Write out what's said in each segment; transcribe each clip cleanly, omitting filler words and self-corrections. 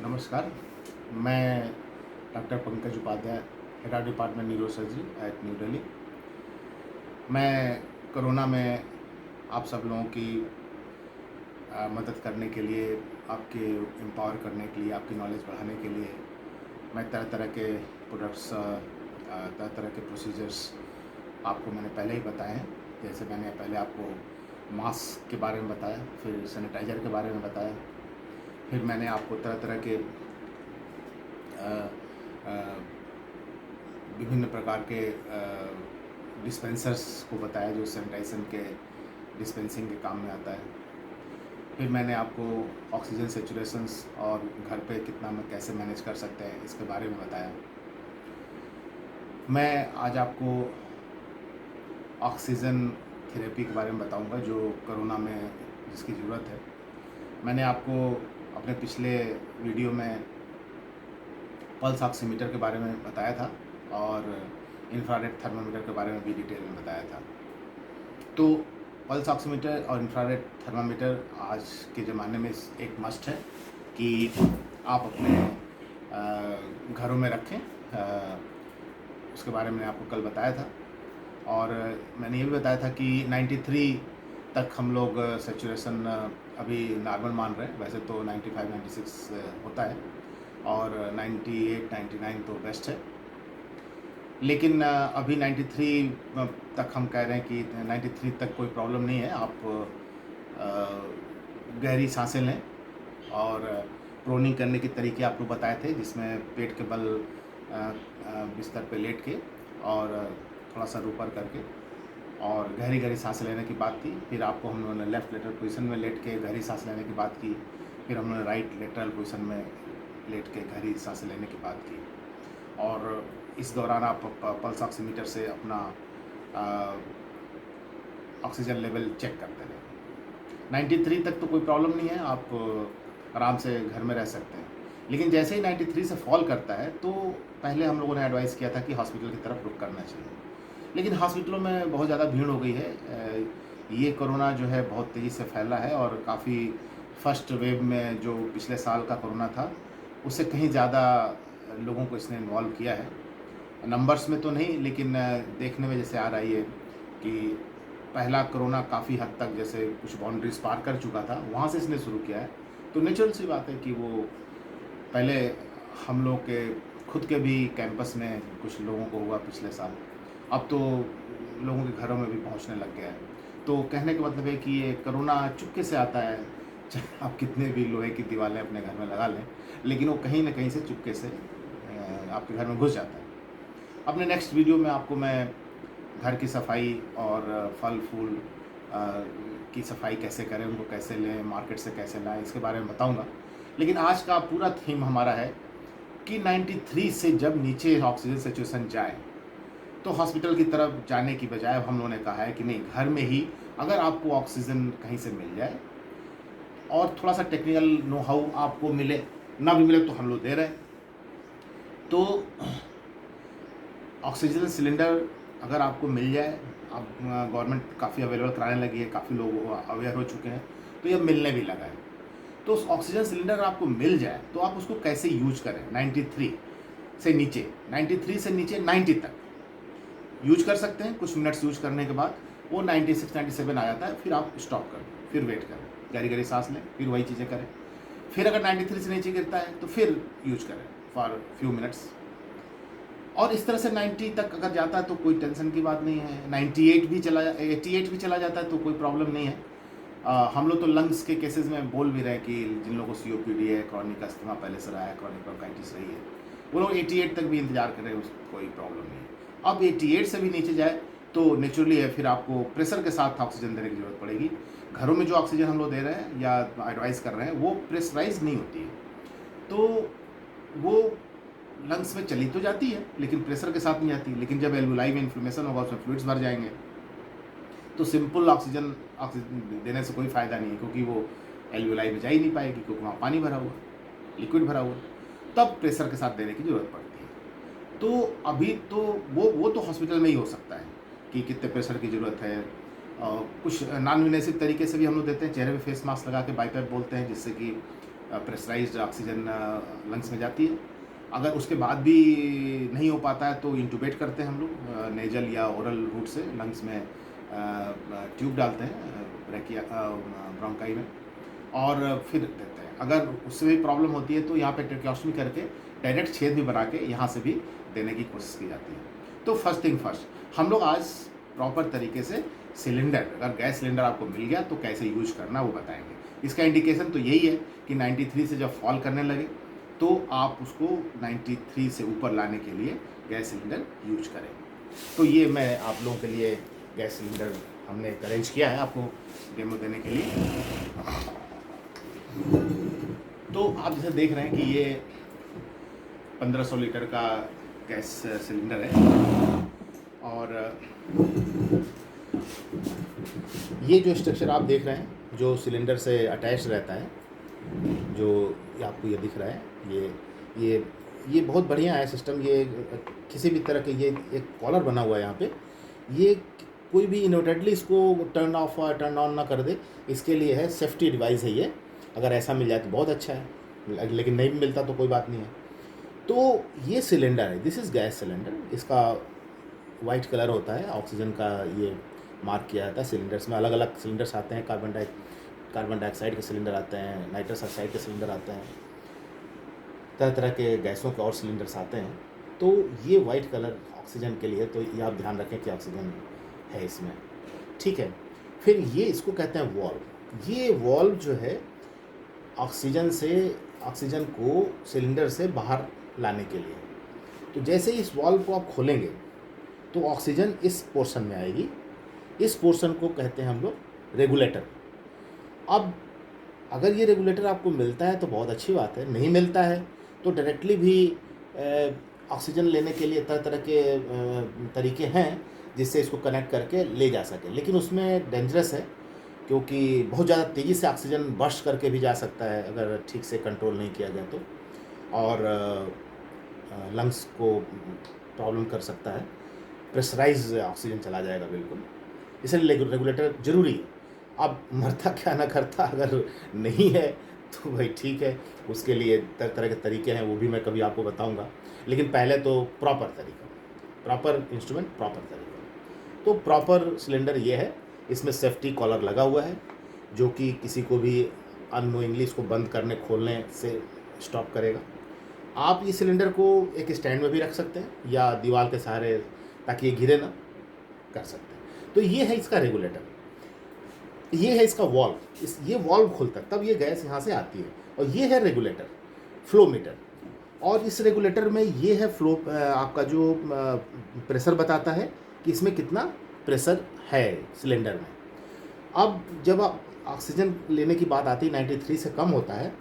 नमस्कार, मैं doctor Pankaj Upadhyay, head of department neuro surgery at New Delhi. मैं कोरोना में आप सब लोगों की मदद करने के लिए, आपके एम्पावर करने के लिए, आपकी नॉलेज बढ़ाने के लिए मैं तरह तरह के प्रोडक्ट्स, तरह तरह के प्रोसीजर्स आपको मैंने पहले ही बताए हैं। जैसे मैंने पहले आपको मास्क के बारे में बताया, फिर सैनिटाइज़र के बारे में बताया, फिर मैंने आपको तरह तरह के अ, अ, विभिन्न प्रकार के डिस्पेंसर्स को बताया जो सैनिटाइजेशन के डिस्पेंसिंग के काम में आता है। फिर मैंने आपको ऑक्सीजन सेचुरेशंस और घर पे कितना में कैसे मैनेज कर सकते हैं इसके बारे में बताया। मैं आज आपको ऑक्सीजन थेरेपी के बारे में बताऊंगा जो कोरोना में जिसकी ज़रूरत है। मैंने आपको अपने पिछले वीडियो में पल्स ऑक्सीमीटर के बारे में बताया था और इंफ्रारेड थर्मामीटर के बारे में भी डिटेल में बताया था। तो पल्स ऑक्सीमीटर और इंफ्रारेड थर्मामीटर आज के ज़माने में एक मस्ट है कि आप अपने घरों में रखें। उसके बारे में आपको कल बताया था और मैंने ये भी बताया था कि 93 तक हम लोग सेचुरेशन अभी नॉर्मल मान रहे हैं। वैसे तो 95-96 होता है और 98-99 तो बेस्ट है, लेकिन अभी 93 तक हम कह रहे हैं कि 93 तक कोई प्रॉब्लम नहीं है। आप गहरी सांसें लें और प्रोनिंग करने के तरीके आपको बताए थे, जिसमें पेट के बल बिस्तर पे लेट के और थोड़ा सा ऊपर करके और गहरी गहरी सांसें लेने की बात की। फिर आपको हम लोगों ने लेफ़्ट लेटरल पोजीशन में लेट के गहरी सांस लेने की बात की। फिर हमने राइट लेटरल पोजीशन में लेट के गहरी सांसें लेने की बात की और इस दौरान आप पल्स ऑक्सीमीटर से अपना ऑक्सीजन लेवल चेक करते रहें। 93 तक तो कोई प्रॉब्लम नहीं है, आप आराम से घर में रह सकते हैं। लेकिन जैसे ही 93 से फॉल करता है तो पहले हम लोगों ने एडवाइस किया था कि हॉस्पिटल की तरफ रुख करना चाहिए, लेकिन हॉस्पिटलों में बहुत ज़्यादा भीड़ हो गई है। ये कोरोना जो है बहुत तेज़ी से फैला है और काफ़ी फर्स्ट वेव में जो पिछले साल का कोरोना था उससे कहीं ज़्यादा लोगों को इसने इन्वॉल्व किया है। नंबर्स में तो नहीं, लेकिन देखने में जैसे आ रही है कि पहला कोरोना काफ़ी हद तक जैसे कुछ बाउंड्रीज पार कर चुका था, वहाँ से इसने शुरू किया है। तो नेचुरल सी बात है कि वो पहले हम लोग के खुद के भी कैंपस में कुछ लोगों को हुआ पिछले साल, अब तो लोगों के घरों में भी पहुँचने लग गया है। तो कहने का मतलब है कि ये कोरोना चुपके से आता है, चाहे आप कितने भी लोहे की दीवारें अपने घर में लगा लें, लेकिन वो कहीं न कहीं से चुपके से आपके घर में घुस जाता है। अपने नेक्स्ट वीडियो में आपको मैं घर की सफाई और फल फूल की सफाई कैसे करें, उनको कैसे लें, मार्केट से कैसे लाएं, इसके बारे में बताऊंगा। लेकिन आज का पूरा थीम हमारा है कि 93 से जब नीचे ऑक्सीजन सिचुएशन जाए तो हॉस्पिटल की तरफ जाने की बजाय अब हम लोगों ने कहा है कि नहीं, घर में ही अगर आपको ऑक्सीजन कहीं से मिल जाए और थोड़ा सा टेक्निकल नो हाउ आपको मिले, ना भी मिले तो हम लोग दे रहे हैं। तो ऑक्सीजन सिलेंडर अगर आपको मिल जाए, अब गवर्नमेंट काफ़ी अवेलेबल कराने लगी है, काफ़ी लोग अवेयर हो चुके हैं, तो ये मिलने भी लगा है। तो उस ऑक्सीजन सिलेंडर आपको मिल जाए तो आप उसको कैसे यूज करें। 93 से नीचे, 93 से नीचे 90 तक यूज कर सकते हैं। कुछ मिनट्स यूज करने के बाद वो 96-97 आ जाता है, फिर आप स्टॉप कर दें, फिर वेट करें, गहरी गहरी सांस लें, फिर वही चीज़ें करें। फिर अगर 93 से नीचे गिरता है तो फिर यूज करें फॉर फ्यू मिनट्स, और इस तरह से 90 तक अगर जाता है तो कोई टेंशन की बात नहीं है। 98 भी चला 88 भी चला जाता है तो कोई प्रॉब्लम नहीं है। हम लोग तो लंग्स के केसेस में बोल भी रहे हैं कि जिन लोगों को COPD है, क्रॉनिक अस्थमा पहले से रहा है, क्रॉनिक ब्रोंकाइटिस रही है, वो लोग 88 तक भी इंतजार करें, कोई प्रॉब्लम नहीं है। अब 88 से भी नीचे जाए तो नेचुरली है, फिर आपको प्रेशर के साथ ऑक्सीजन देने की ज़रूरत पड़ेगी। घरों में जो ऑक्सीजन हम लोग दे रहे हैं या एडवाइस कर रहे हैं वो प्रेशराइज नहीं होती है, तो वो लंग्स में चली तो जाती है लेकिन प्रेशर के साथ नहीं आती। लेकिन जब एल्वुलाई में इन्फ्लेमेशन होगा, उसमें फ्लूइड्स भर जाएंगे, तो सिंपल ऑक्सीजन देने से कोई फ़ायदा नहीं है, क्योंकि वो एल्वुलाई में जा ही नहीं पाएगी, क्योंकि वहाँ पानी भरा हुआ, लिक्विड भरा हुआ। तब प्रेशर के साथ देने की ज़रूरत पड़ती है। तो अभी तो वो तो हॉस्पिटल में ही हो सकता है कि कितने प्रेशर की ज़रूरत है। कुछ नॉन इन्वेसिव तरीके से भी हम लोग देते हैं, चेहरे पे फेस मास्क लगा के बाईपैप बोलते हैं, जिससे कि प्रेशराइज्ड ऑक्सीजन लंग्स में जाती है। अगर उसके बाद भी नहीं हो पाता है तो इंटूबेट करते हैं हम लोग, नेजल या ओरल रूट से लंग्स में ट्यूब डालते हैं ब्रैकिया ब्रोंकाई में, और फिर देते हैं। अगर उससे भी प्रॉब्लम होती है तो यहाँ पे ट्रेकियोस्टमी करके डायरेक्ट छेद भी बना के यहाँ से भी देने की कोशिश की जाती है। तो फर्स्ट थिंग फर्स्ट, हम लोग आज प्रॉपर तरीके से सिलेंडर, अगर गैस सिलेंडर आपको मिल गया तो कैसे यूज करना वो बताएंगे। इसका इंडिकेशन तो यही है कि 93 से जब फॉल करने लगे तो आप उसको 93 से ऊपर लाने के लिए गैस सिलेंडर यूज करें। तो ये मैं आप लोगों के लिए गैस सिलेंडर हमने अरेंज किया है आपको डेमो देने के लिए। तो आप जैसे देख रहे हैं कि ये 1500 लीटर का गैस सिलेंडर है, और ये जो स्ट्रक्चर आप देख रहे हैं जो सिलेंडर से अटैच रहता है, जो आपको ये दिख रहा है, ये बहुत बढ़िया है सिस्टम। ये किसी भी तरह के, ये एक कॉलर बना हुआ है यहाँ पे, ये कोई भी इनवर्टेडली इसको टर्न ऑफ और टर्न ऑन ना कर दे, इसके लिए है सेफ्टी डिवाइस है ये। अगर ऐसा मिल जाए तो बहुत अच्छा है, लेकिन नहीं मिलता तो कोई बात नहीं है। तो ये सिलेंडर है, दिस इज़ गैस सिलेंडर। इसका वाइट कलर होता है, ऑक्सीजन का ये मार्क किया जाता है। सिलेंडर्स में अलग अलग सिलेंडर्स आते हैं, कार्बन डाइऑक्साइड के सिलेंडर आते हैं, नाइट्रस ऑक्साइड के सिलेंडर आते हैं, तरह तरह के गैसों के और सिलेंडर्स आते हैं। तो ये वाइट कलर ऑक्सीजन के लिए, तो ये आप ध्यान रखें कि ऑक्सीजन है इसमें, ठीक है। फिर ये इसको कहते हैं वॉल्व। ये वॉल्व जो है ऑक्सीजन को सिलेंडर से बाहर लाने के लिए। तो जैसे ही इस वॉल्व को आप खोलेंगे तो ऑक्सीजन इस पोर्शन में आएगी। इस पोर्शन को कहते हैं हम लोग रेगुलेटर। अब अगर ये रेगुलेटर आपको मिलता है तो बहुत अच्छी बात है, नहीं मिलता है तो डायरेक्टली भी ऑक्सीजन लेने के लिए तरह तरह के तरीके हैं जिससे इसको कनेक्ट करके ले जा सके। लेकिन उसमें डेंजरस है, क्योंकि बहुत ज़्यादा तेज़ी से ऑक्सीजन बर्स्ट करके भी जा सकता है अगर ठीक से कंट्रोल नहीं किया गया तो, और लंग्स को प्रॉब्लम कर सकता है। प्रेशराइज ऑक्सीजन चला जाएगा बिल्कुल, इसलिए रेगुलेटर ज़रूरी है। अब मरता क्या ना करता, अगर नहीं है तो भाई ठीक है, उसके लिए तरह तरह के तरीके हैं, वो भी मैं कभी आपको बताऊंगा। लेकिन पहले तो प्रॉपर तरीका, प्रॉपर इंस्ट्रूमेंट, प्रॉपर तरीका। तो प्रॉपर सिलेंडर ये है, इसमें सेफ्टी कॉलर लगा हुआ है जो कि किसी को भी अननोइंगली इसको बंद करने खोलने से स्टॉप करेगा। आप इस सिलेंडर को एक स्टैंड में भी रख सकते हैं या दीवार के सहारे, ताकि ये गिरे ना, कर सकते हैं। तो ये है इसका रेगुलेटर, ये है इसका वॉल्व। ये वॉल्व खुलता है तब ये गैस यहाँ से आती है, और ये है रेगुलेटर, फ्लो मीटर। और इस रेगुलेटर में ये है फ्लो, आपका जो प्रेशर बताता है कि इसमें कितना प्रेशर है सिलेंडर में। अब जब आप ऑक्सीजन लेने की बात आती है 93 से कम होता है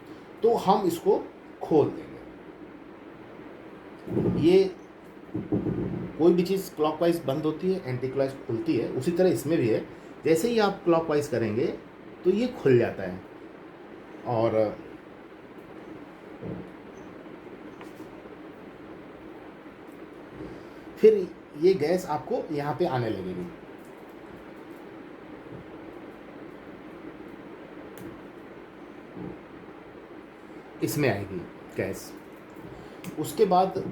तो हम इसको खोल देंगे। ये कोई भी चीज़ क्लॉकवाइज बंद होती है, एंटी क्लॉकवाइज खुलती है, उसी तरह इसमें भी है। जैसे ही आप क्लॉकवाइज करेंगे तो ये खुल जाता है, और फिर ये गैस आपको यहाँ पे आने लगेगी। इसमें आएगी गैस। उसके बाद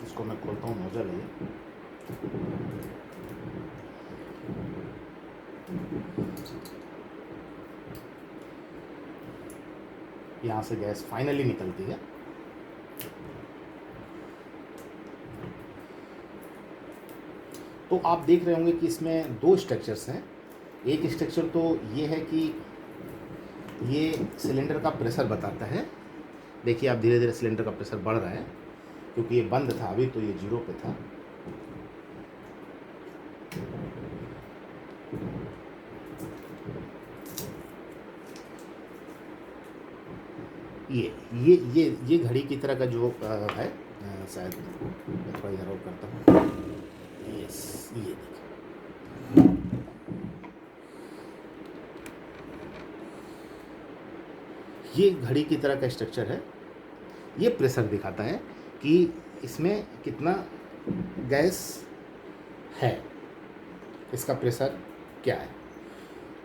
इसको मैं खोलता हूँ, नोजल है यहाँ से गैस फाइनली निकलती है। तो आप देख रहे होंगे कि इसमें दो स्ट्रक्चर्स हैं। एक स्ट्रक्चर तो ये है कि ये सिलेंडर का प्रेशर बताता है। देखिए आप धीरे धीरे सिलेंडर का प्रेशर बढ़ रहा है, क्योंकि ये बंद था अभी, तो ये 0 पे था। ये घड़ी की तरह का जो है, शायद मैं थोड़ा इधर और करता हूँ। यस, ये देखिए, ये घड़ी की तरह का स्ट्रक्चर है। ये प्रेशर दिखाता है कि इसमें कितना गैस है। इसका प्रेशर क्या है।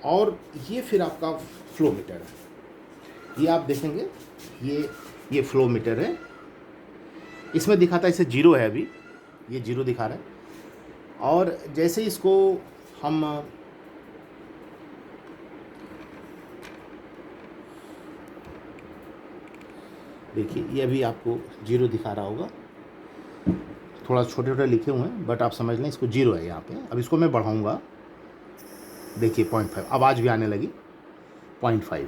और ये फिर आपका फ्लो मीटर है, ये आप देखेंगे, ये फ्लो मीटर है, इसमें दिखाता है, इसे जीरो है अभी, ये जीरो दिखा रहा है। और जैसे इसको हम देखिए, ये अभी आपको जीरो दिखा रहा होगा, थोड़ा छोटे छोटे लिखे हुए हैं बट आप समझ लें इसको जीरो है यहाँ पे। अब इसको मैं बढ़ाऊँगा, देखिए 0.5 आवाज़ भी आने लगी, 0.5।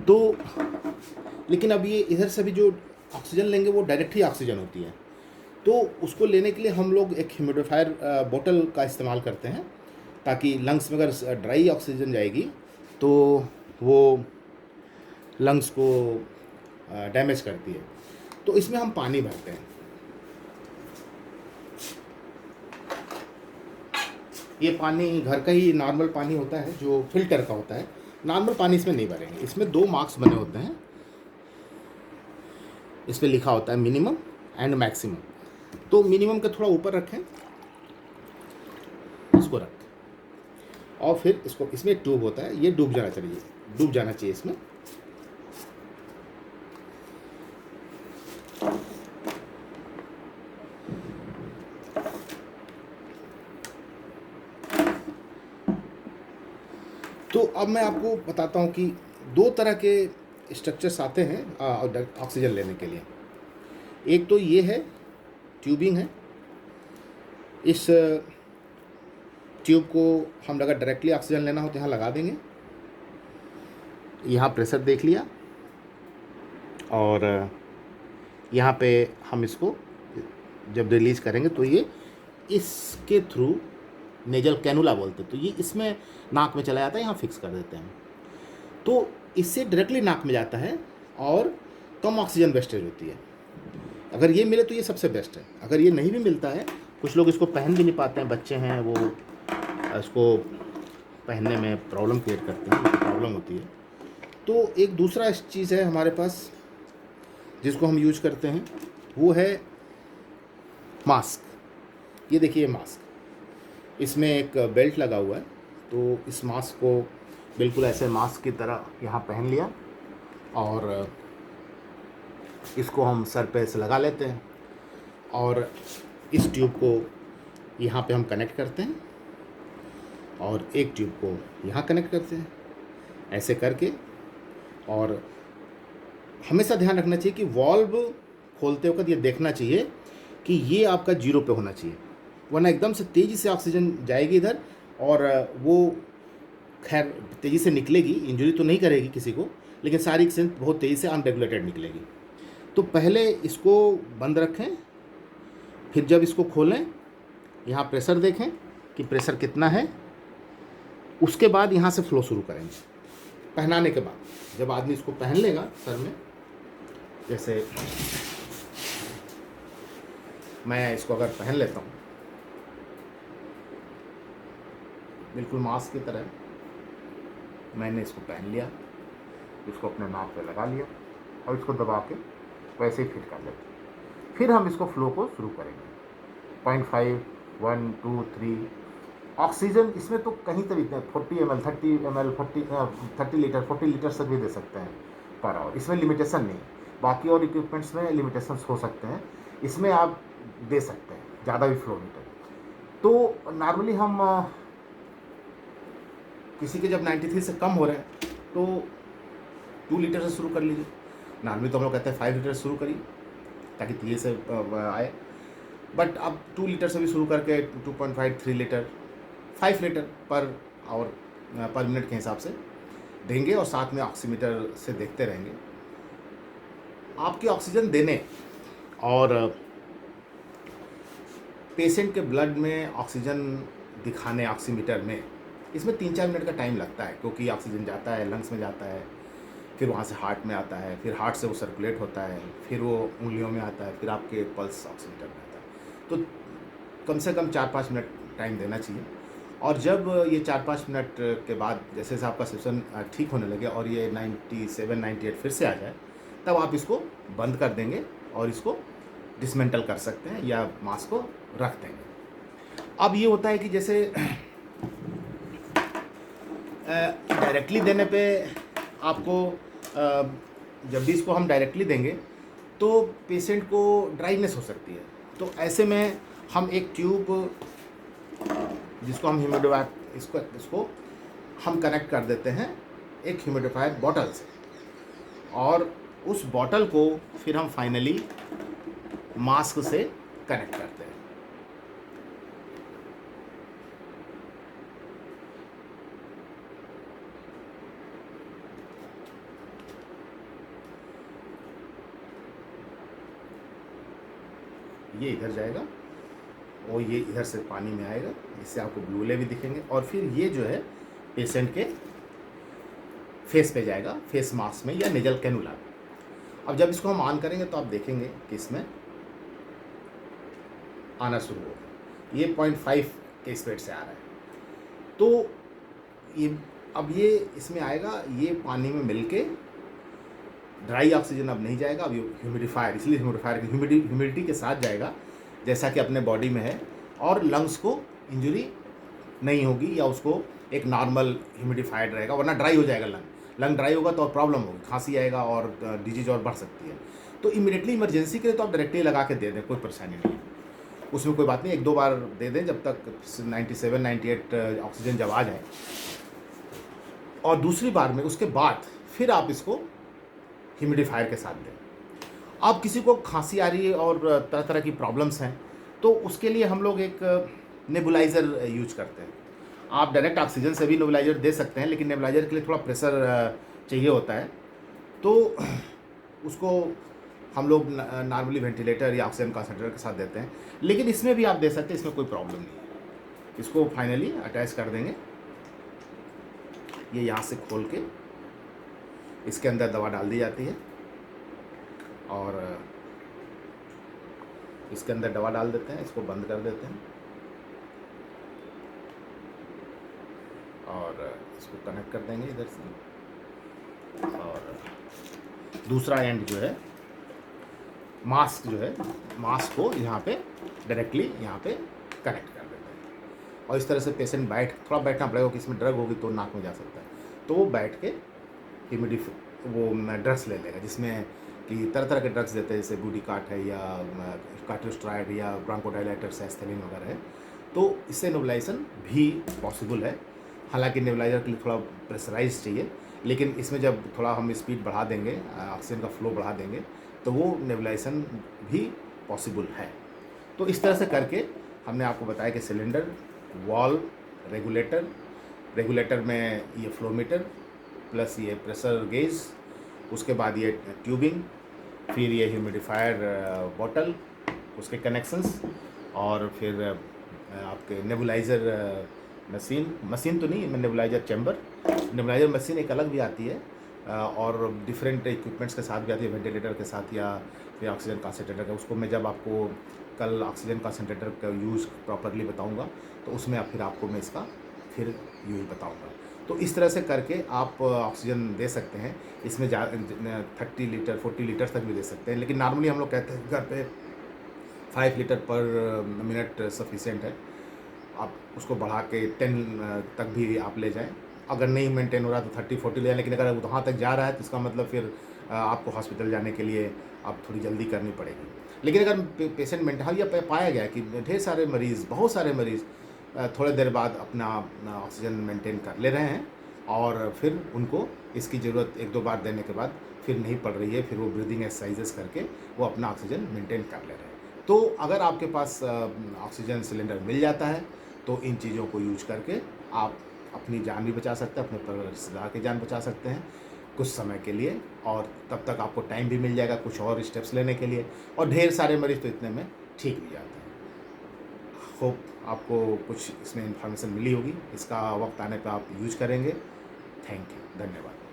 तो लेकिन अब ये इधर से भी जो ऑक्सीजन लेंगे वो डायरेक्ट ही ऑक्सीजन होती है, तो उसको लेने के लिए हम लोग एक ह्यूमिडिफायर बोतल का इस्तेमाल करते हैं, ताकि लंग्स में अगर ड्राई ऑक्सीजन जाएगी तो वो लंग्स को डैमेज करती है। तो इसमें हम पानी भरते हैं, ये पानी घर का ही नॉर्मल पानी होता है जो फिल्टर का होता है, नॉर्मल पानी इसमें नहीं भरेंगे। इसमें 2 मार्क्स बने होते हैं, इस पर लिखा होता है मिनिमम एंड मैक्सिमम। तो मिनिमम के थोड़ा ऊपर रखें, इसको रखें, और फिर इसको, इसमें एक ट्यूब होता है, ये डूब जाना चाहिए इसमें। तो अब मैं आपको बताता हूँ कि 2 तरह के स्ट्रक्चर्स आते हैं ऑक्सीजन लेने के लिए। एक तो ये है, ट्यूबिंग है, इस ट्यूब को हम अगर डायरेक्टली ऑक्सीजन लेना हो तो यहाँ लगा देंगे, यहाँ प्रेशर देख लिया, और यहाँ पे हम इसको जब रिलीज़ करेंगे तो ये इसके थ्रू, नेजल कैनुला बोलते हैं, तो ये इसमें नाक में चला जाता है, यहाँ फिक्स कर देते हैं। तो इससे डायरेक्टली नाक में जाता है और कम ऑक्सीजन वेस्टेज होती है। अगर ये मिले तो ये सबसे बेस्ट है। अगर ये नहीं भी मिलता है, कुछ लोग इसको पहन भी नहीं पाते हैं, बच्चे हैं वो इसको पहनने में प्रॉब्लम क्रिएट करते हैं, उनको प्रॉब्लम होती है। तो एक दूसरा चीज़ है हमारे पास जिसको हम यूज करते हैं, वो है मास्क। ये देखिए मास्क, इसमें एक बेल्ट लगा हुआ है, तो इस मास्क को बिल्कुल ऐसे मास्क की तरह यहाँ पहन लिया, और इसको हम सर पे से लगा लेते हैं, और इस ट्यूब को यहाँ पे हम कनेक्ट करते हैं, और एक ट्यूब को यहाँ कनेक्ट करते हैं, ऐसे करके। और हमेशा ध्यान रखना चाहिए कि वाल्व खोलते वक्त ये देखना चाहिए कि ये आपका जीरो पे होना चाहिए, वरना एकदम से तेज़ी से ऑक्सीजन जाएगी इधर, और वो खैर तेज़ी से निकलेगी, इंजरी तो नहीं करेगी किसी को, लेकिन सारी सेंस बहुत तेज़ी से अनरेगुलेटेड निकलेगी। तो पहले इसको बंद रखें, फिर जब इसको खोलें, यहाँ प्रेशर देखें कि प्रेशर कितना है, उसके बाद यहाँ से फ्लो शुरू करेंगे। पहनाने के बाद जब आदमी इसको पहन लेगा सर में, जैसे मैं इसको अगर पहन लेता हूँ बिल्कुल मास्क की तरह, मैंने इसको पहन लिया, इसको अपने नाक पे लगा लिया, और इसको दबा के वैसे ही फिट कर लेते हैं। फिर हम इसको फ्लो को शुरू करेंगे, 0.5, 1, 2, 3। ऑक्सीजन इसमें तो कहीं तक 40 ml, 30 ml, 30 लीटर, 40 लीटर तक भी दे सकते हैं पर आवर, इसमें लिमिटेशन नहीं। बाकी और इक्विपमेंट्स में लिमिटेशंस हो सकते हैं, इसमें आप दे सकते हैं ज़्यादा भी फ्लो मीटर। तो नॉर्मली हम किसी के जब 93 से कम हो रहे हैं तो 2 लीटर से शुरू कर लीजिए। नॉर्मली तो हम लोग कहते हैं 5 लीटर से शुरू करिए ताकि धीरे से आए, बट अब 2 लीटर से भी शुरू करके 2.5, 3 लीटर, 5 लीटर पर आवर पर मिनट के हिसाब से देंगे, और साथ में ऑक्सीमीटर से देखते रहेंगे आपकी ऑक्सीजन देने। और पेशेंट के ब्लड में ऑक्सीजन दिखाने ऑक्सीमीटर में, इसमें 3-4 मिनट का टाइम लगता है, क्योंकि ऑक्सीजन जाता है लंग्स में, जाता है, फिर वहाँ से हार्ट में आता है, फिर हार्ट से वो सर्कुलेट होता है, फिर वो उंगलियों में आता है, फिर आपके पल्स ऑक्सीमीटर में आता है। तो कम से कम 4-5 मिनट टाइम देना चाहिए। और जब ये 4-5 मिनट के बाद जैसे जैसे आपका सेशन ठीक होने लगे और ये 97, 98 फिर से आ जाए, तब आप इसको बंद कर देंगे और इसको डिसमेंटल कर सकते हैं या मास्क को रख देंगे। अब ये होता है कि जैसे डायरेक्टली देने पे आपको जब भी इसको हम डायरेक्टली देंगे तो पेशेंट को ड्राइनेस हो सकती है। तो ऐसे में हम एक ट्यूब जिसको हम ह्यूमिडिफायर इसको हम कनेक्ट कर देते हैं एक ह्यूमिडिफायर बॉटल से, और उस बॉटल को फिर हम फाइनली मास्क से कनेक्ट करते हैं। ये इधर जाएगा और ये इधर से पानी में आएगा, इससे आपको ब्लूले भी दिखेंगे, और फिर ये जो है पेशेंट के फेस पे जाएगा, फेस मास्क में या नेजल कैनुला में। अब जब इसको हम ऑन करेंगे तो आप देखेंगे कि इसमें आना शुरू होगा। ये 0.5 के स्पीड से आ रहा है। तो ये अब ये इसमें आएगा, ये पानी में मिलके ड्राई ऑक्सीजन अब नहीं जाएगा, अब ये ह्यूमिडिफायर, इसलिए ह्यूमिडिफायर की ह्यूमिडिटी के साथ जाएगा जैसा कि अपने बॉडी में है, और लंग्स को इंजरी नहीं होगी या उसको एक नॉर्मल ह्यूमिडिफाइड रहेगा, वरना ड्राई हो जाएगा लंग ड्राई होगा तो प्रॉब्लम होगी, खांसी आएगा और डिजीज और बढ़ सकती है। तो इमीडिएटली इमरजेंसी के लिए तो आप डायरेक्टली लगा के दे दें, कोई परेशानी नहीं, उसमें कोई बात नहीं। 1-2 बार दे दें जब तक 97-98 ऑक्सीजन जब आ जाए, और दूसरी बार में उसके बाद फिर आप इसको ह्यूमिडिफायर के साथ दें। आप किसी को खांसी आ रही है और तरह तरह की प्रॉब्लम्स हैं तो उसके लिए हम लोग एक नेबुलाइज़र यूज करते हैं। आप डायरेक्ट ऑक्सीजन से भी नेबुलाइज़र दे सकते हैं, लेकिन नेबुलाइज़र के लिए थोड़ा प्रेशर चाहिए होता है, तो उसको हम लोग नॉर्मली वेंटिलेटर या ऑक्सीजन कंसंट्रेटर के साथ देते हैं। लेकिन इसमें भी आप दे सकते हैं, इसमें कोई प्रॉब्लम नहीं है। इसको फाइनली अटैच कर देंगे, ये यहाँ से खोल के इसके अंदर दवा डाल दी जाती है, और इसके अंदर दवा डाल देते हैं, इसको बंद कर देते हैं, और इसको कनेक्ट कर देंगे इधर से, और दूसरा एंड जो है मास्क जो है, मास्क को यहाँ पे डायरेक्टली यहाँ पे कनेक्ट कर देते हैं। और इस तरह से पेशेंट थोड़ा बैठना पड़ेगा कि इसमें ड्रग होगी तो नाक में जा सकता है, तो वो बैठ के वो ड्रग्स ले लेगा, जिसमें कि तरह तरह के ड्रग्स देते हैं, जैसे बूडिकाट है या कार्टिस्ट्राइड या ब्रोंकोडाइलेटर्स एस्थेलिन वगैरह है। तो इससे नेबुलाइजेशन भी पॉसिबल है। हालांकि नेबुलाइजर के लिए थोड़ा प्रेशराइज चाहिए, लेकिन इसमें जब थोड़ा हम स्पीड बढ़ा देंगे, ऑक्सीजन का फ्लो बढ़ा देंगे, तो वो नेबुलाइजेशन भी पॉसिबल है। तो इस तरह से करके हमने आपको बताया कि सिलेंडर, वॉल्व, रेगुलेटर में ये फ्लोमीटर प्लस ये प्रेशर गेज, उसके बाद ये ट्यूबिंग, फिर ये ह्यूमिडिफायर बॉटल, उसके कनेक्शंस, और फिर आपके नेबुलाइज़र मशीन तो नहीं, नेबुलाइज़र चैम्बर, नेबुलाइज़र मशीन एक अलग भी आती है, और डिफरेंट इक्विपमेंट्स के साथ भी आती है, वेंटिलेटर के साथ या फिर ऑक्सीजन कंसंट्रेटर का। उसको मैं जब आपको कल ऑक्सीजन कंसंट्रेटर का यूज़ प्रॉपरली बताऊंगा तो उसमें फिर आपको मैं इसका फिर यूज़ बताऊंगा। तो इस तरह से करके आप ऑक्सीजन दे सकते हैं। इसमें 30 लीटर 40 लीटर तक भी दे सकते हैं, लेकिन नॉर्मली हम लोग कहते हैं घर पे 5 लीटर पर मिनट सफिशिएंट है। आप उसको बढ़ा के 10 तक भी आप ले जाएं। अगर नहीं मेंटेन हो रहा तो 30-40 ले जाएं, लेकिन अगर वहाँ तक जा रहा है तो इसका मतलब फिर आपको हॉस्पिटल जाने के लिए आप थोड़ी जल्दी करनी पड़ेगी। लेकिन अगर पेशेंट मेंटेन, या पाया गया कि ढेर सारे मरीज़, बहुत सारे मरीज़ थोड़े देर बाद अपना ऑक्सीजन मेंटेन कर ले रहे हैं, और फिर उनको इसकी ज़रूरत 1-2 बार देने के बाद फिर नहीं पड़ रही है, फिर वो ब्रीदिंग एक्सरसाइजेस करके वो अपना ऑक्सीजन मेंटेन कर ले रहे हैं। तो अगर आपके पास ऑक्सीजन सिलेंडर मिल जाता है तो इन चीज़ों को यूज करके आप अपनी जान भी बचा सकते हैं, अपने रिश्तेदार की जान बचा सकते हैं कुछ समय के लिए, और तब तक आपको टाइम भी मिल जाएगा कुछ और स्टेप्स लेने के लिए, और ढेर सारे मरीज तो इतने में ठीक भी जाते हैं। होप आपको कुछ इसमें इन्फॉर्मेशन मिली होगी। इसका वक्त आने पर आप यूज करेंगे। थैंक यू, धन्यवाद।